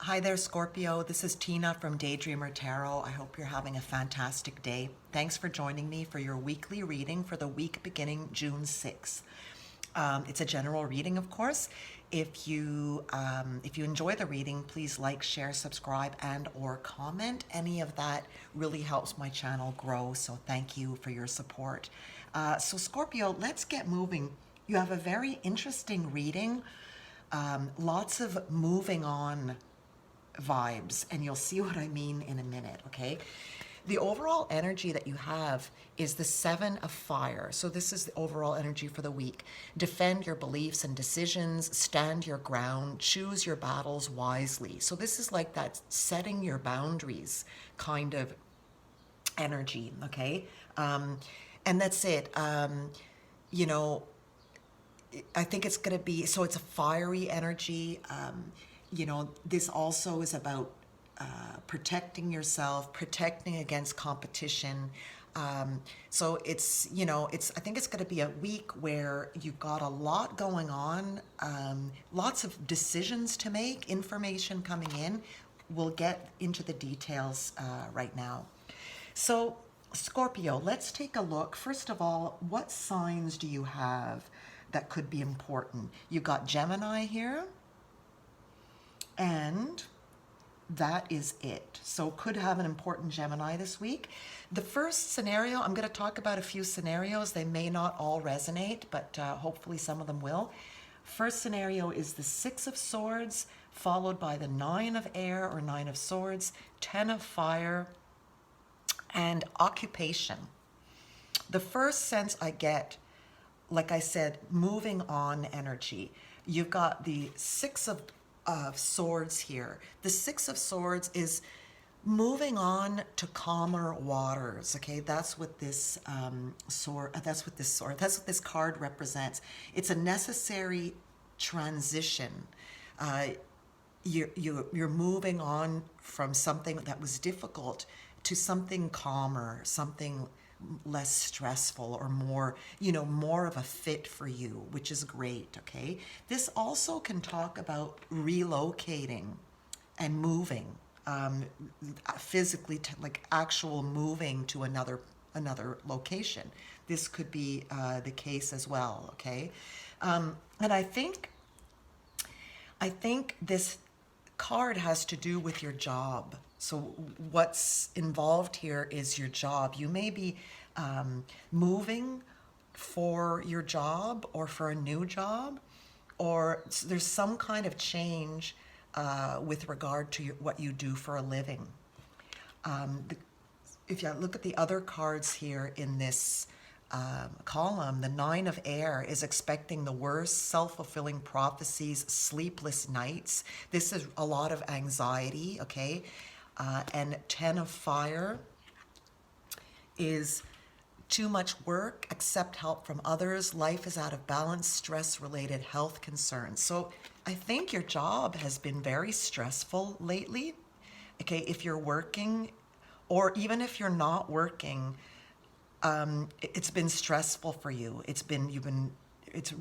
Hi there, Scorpio. This is Tina from Daydreamer Tarot. I hope you're having a fantastic day. Thanks for joining me for your weekly reading for the week beginning June 6th. It's a general reading, of course. If you enjoy the reading, please like, share, subscribe, and or comment. Any of that really helps my channel grow, so thank you for your support. So Scorpio, let's get moving. You have a very interesting reading. Lots of moving on vibes, and you'll see what I mean in a minute, okay? The overall energy that you have is the Seven of Fire. So this is the overall energy for the week. Defend your beliefs and decisions, stand your ground, choose your battles wisely. So this is like that setting your boundaries kind of energy, okay? And that's it. You know, I think it's going to be, so it's a fiery energy. You know, this also is about protecting yourself, protecting against competition. So it's, you know, I think it's going to be a week where you've got a lot going on, lots of decisions to make, information coming in. We'll get into the details right now. So Scorpio, let's take a look. First of all, what signs do you have that could be important? You've got Gemini here, and that is it. So could have an important Gemini this week. The first scenario, I'm going to talk about a few scenarios. They may not all resonate, but hopefully some of them will. First scenario is the Six of Swords, followed by the Nine of Air or Nine of Swords, Ten of Fire, and occupation. The first sense I get, like I said, moving on energy. You've got the Six of Swords here. The Six of Swords is moving on to calmer waters. Okay, that's what this sword. That's what this card represents. It's a necessary transition. You're moving on from something that was difficult to something calmer, something less stressful, or more, you know, more of a fit for you, which is great, okay? This also can talk about relocating and moving, physically, like actual moving to another location. This could be the case as well, okay? And I think this card has to do with your job. So what's involved here is your job. You may be moving for your job or for a new job, or there's some kind of change with regard to what you do for a living. If you look at the other cards here in this column, the Nine of Air is expecting the worst, self-fulfilling prophecies, sleepless nights. This is a lot of anxiety, okay? And Ten of Fire is too much work, accept help from others, life is out of balance, stress-related health concerns. So I think your job has been very stressful lately. Okay, if you're working, or even if you're not working, it's been stressful for you. It's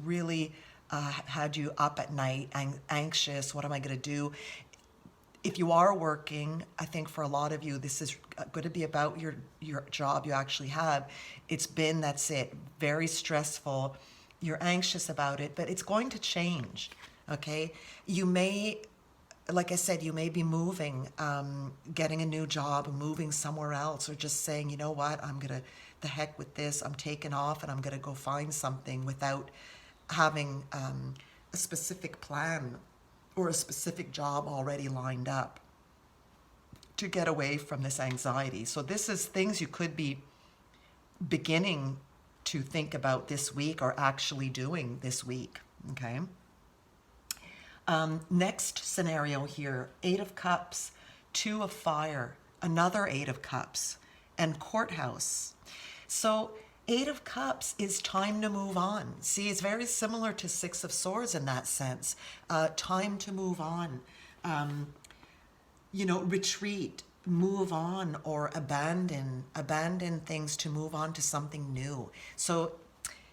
really had you up at night, anxious. What am I going to do? If you are working, I think for a lot of you, this is going to be about your job you actually have. It's been, that's it, very stressful. You're anxious about it, but it's going to change, okay? You may, like I said, you may be moving, getting a new job, moving somewhere else, or just saying, you know what, the heck with this, I'm taking off and I'm going to go find something without having a specific plan or a specific job already lined up to get away from this anxiety. So this is things you could be beginning to think about this week or actually doing this week, okay? Next scenario here, Eight of Cups, Two of Fire, another Eight of Cups, and Courthouse. So Eight of Cups is time to move on. See, it's very similar to Six of Swords in that sense. Time to move on. You know, retreat, move on, or abandon things to move on to something new. So,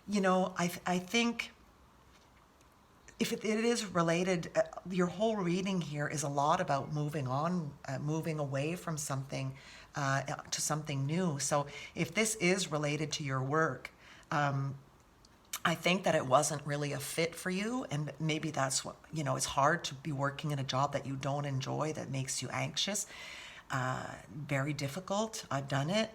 you know, I think if it is related, your whole reading here is a lot about moving on, moving away from something to something new. So if this is related to your work, I think that it wasn't really a fit for you, and maybe that's what, it's hard to be working in a job that you don't enjoy, that makes you anxious. Very difficult. I've done it,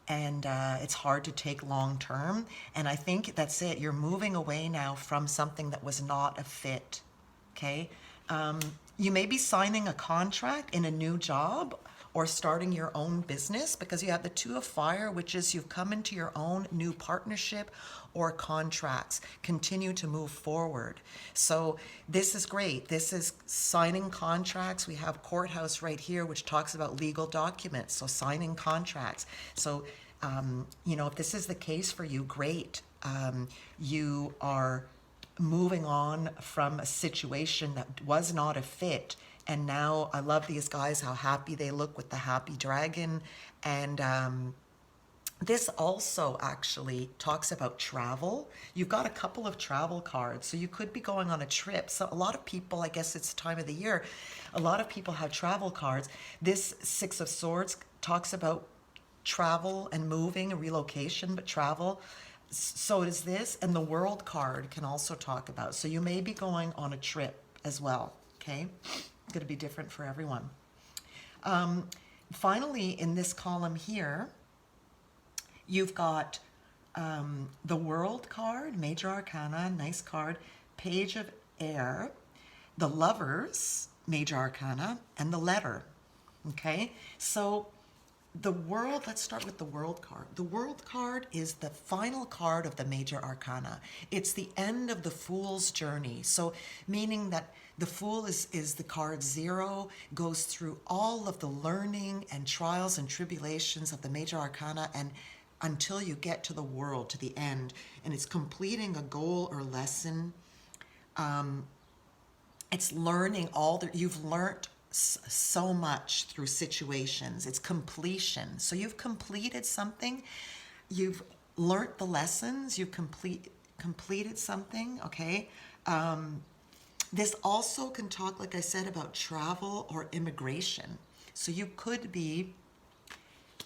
and it's hard to take long term. And I think that's it. You're moving away now from something that was not a fit. Okay. You may be signing a contract in a new job or starting your own business, because you have the Two of Fire, which is you've come into your own new partnership or contracts. Continue to move forward. So this is great. This is signing contracts. We have courthouse right here, which talks about legal documents. So signing contracts. So, if this is the case for you, great. You are moving on from a situation that was not a fit. And now I love these guys, how happy they look with the happy dragon. And this also actually talks about travel. You've got a couple of travel cards, so you could be going on a trip. So a lot of people, I guess it's the time of the year, a lot of people have travel cards. This Six of Swords talks about travel and moving, relocation, but travel. So does this, and the World card can also talk about. So you may be going on a trip as well, okay? It's going to be different for everyone. Finally, in this column here, you've got the World card, Major Arcana, nice card, Page of Air, the Lovers, Major Arcana, and the Letter, okay? So the World, let's start with the World card. The World card is the final card of the Major Arcana. It's the end of the Fool's journey. So meaning that the Fool is the card 0, goes through all of the learning and trials and tribulations of the Major Arcana, and until you get to the World, to the end, and it's completing a goal or lesson. It's learning you've learned so much through situations. It's completion. So you've completed something. You've learned the lessons. You've completed something, okay? This also can talk, like I said, about travel or immigration. So you could be,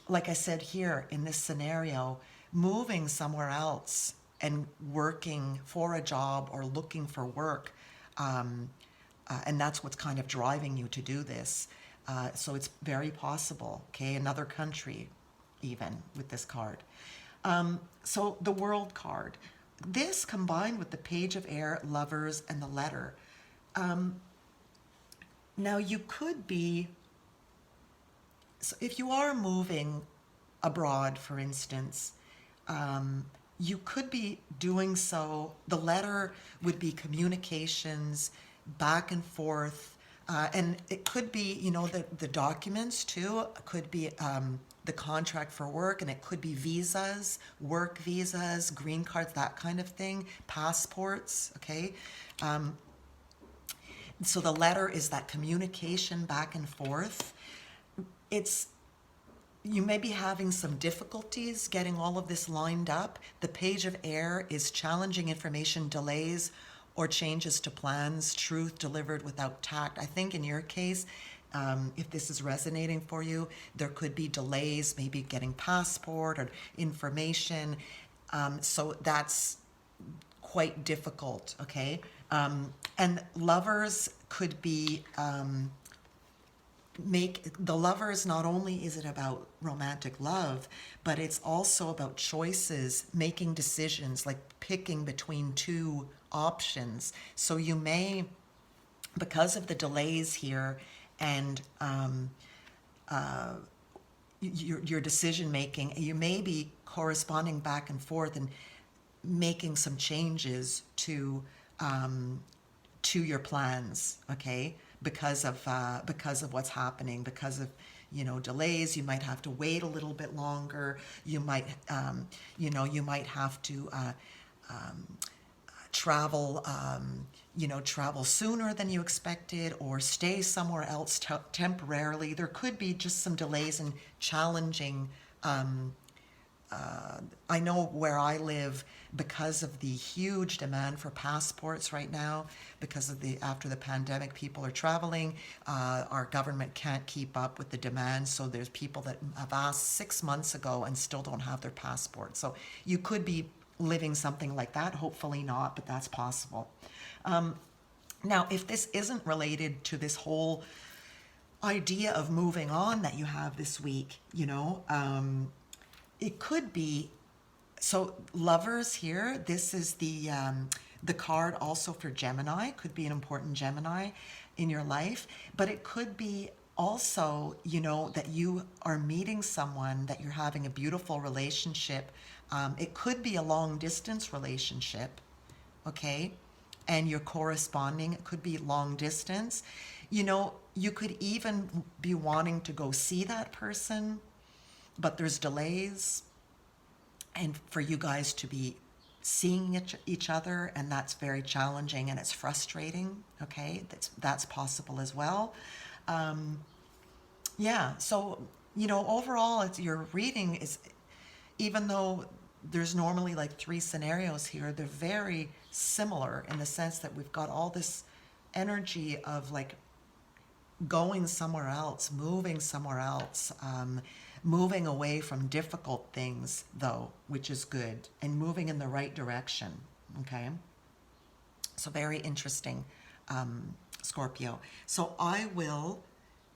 like I said here in this scenario, moving somewhere else and working for a job or looking for work. And that's what's kind of driving you to do this. So it's very possible, okay? Another country, even, with this card. So the World card. This combined with the Page of Air, Lovers, and the Letter. Now you could be, so if you are moving abroad, for instance, you could be doing so. The Letter would be communications, back and forth, and it could be, the documents too. It could be the contract for work, and it could be visas, work visas, green cards, that kind of thing, passports, okay? So the Letter is that communication back and forth. You may be having some difficulties getting all of this lined up. The Page of Air is challenging information, delays, or changes to plans, truth delivered without tact. I think in your case, if this is resonating for you, there could be delays, maybe getting passport or information. So that's quite difficult, okay? And Lovers could be, the Lovers, not only is it about romantic love, but it's also about choices, making decisions, like picking between two options. So you may, because of the delays here and your decision making, you may be corresponding back and forth and making some changes to your plans, okay? Because of what's happening, because of delays. You might have to wait a little bit longer. You might you might have to travel travel sooner than you expected, or stay somewhere else temporarily. There could be just some delays and challenging I know where I live, because of the huge demand for passports right now, because of after the pandemic, people are traveling. Our government can't keep up with the demand, so there's people that have asked 6 months ago and still don't have their passport. So you could be living something like that. Hopefully not, but that's possible. Now, if this isn't related to this whole idea of moving on that you have this week, it could be. So lovers here, this is the card also for Gemini. Could be an important Gemini in your life, but it could be also, that you are meeting someone, that you're having a beautiful relationship. It could be a long distance relationship, okay? And you're corresponding. It could be long distance. You could even be wanting to go see that person, but there's delays, and for you guys to be seeing each other, and that's very challenging and it's frustrating. Okay, that's possible as well. Yeah, so overall, your reading is, even though there's normally like 3 scenarios here, they're very similar in the sense that we've got all this energy of like going somewhere else, moving somewhere else, moving away from difficult things, though, which is good, and moving in the right direction. Okay, so very interesting, Scorpio. So I will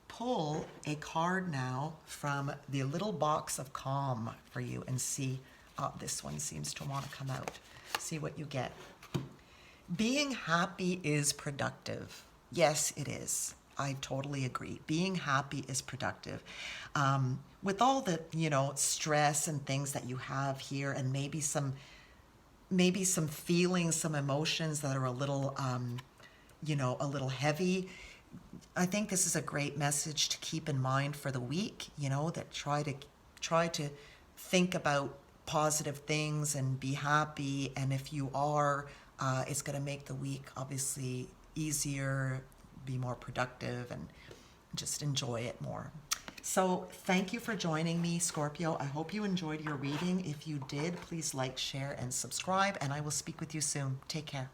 pull a card now from the little box of calm for you and see. This one seems to want to come out. See what you get. Being happy is productive. Yes, it is. I totally agree. Being happy is productive. With all the, stress and things that you have here, and maybe some feelings, some emotions that are a little, a little heavy, I think this is a great message to keep in mind for the week, that try to think about positive things and be happy. And if you are, it's going to make the week obviously easier, be more productive, and just enjoy it more. So thank you for joining me, Scorpio. I hope you enjoyed your reading. If you did, please like, share, and subscribe, and I will speak with you soon. Take care.